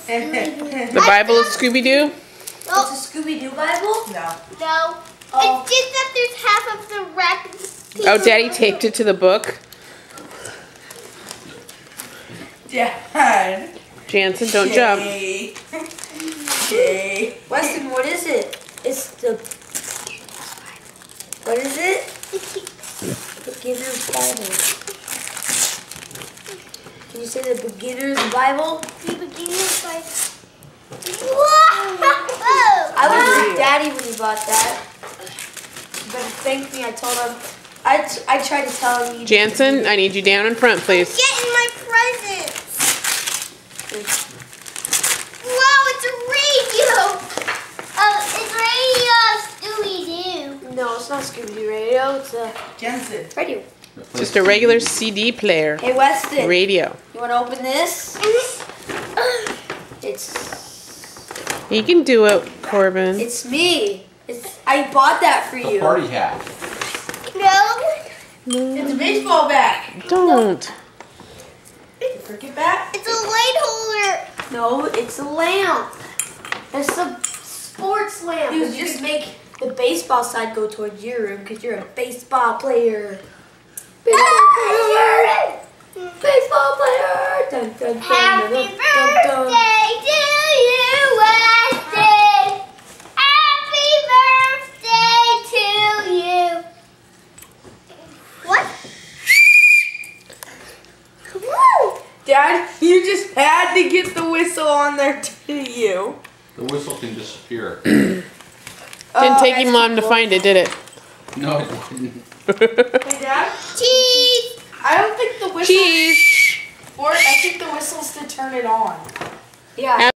The Bible of Scooby-Doo? It's a Scooby-Doo Bible? No. No. Oh. It's just that there's half of the wrap. Oh, Daddy taped it to the book. Dad. Jansen, don't jump. Jay. Weston, what is it? It's the... What is it? Beginner's Bible. Can you say the Beginner's Bible? The beginner's Bible. Whoa! I was with Daddy when he bought that. But thank me, I told him. I tried to tell him. Jansen, I need you down in front, please. Get in my presents. Wow, it's a radio. It's radio Scooby-Doo. No, it's not Scooby-Doo radio. It's a Jensen. radio. Just a regular CD player. Hey, Weston. Radio. You want to open this? It's You can do it, Corbin. it's me. I bought that for The you. party hat. No. It's a baseball bat. Don't. Cricket bat? It's a light holder. No, it's a lamp. It's a sports lamp. You You just make the baseball side go towards your room because you're a baseball player. Baseball player. Baseball player. Dun, dun, dun, Happy dun, dun, dun, dun. birthday to you, Weston. Happy birthday to you. What? Woo! Dad, you just had to get the whistle on there to you. The whistle can disappear. Didn't take you long to find it, did it? No, it didn't. Hey, Dad? Cheese. I don't think the whistle... Cheese. Or I think the whistle's to turn it on. Yeah.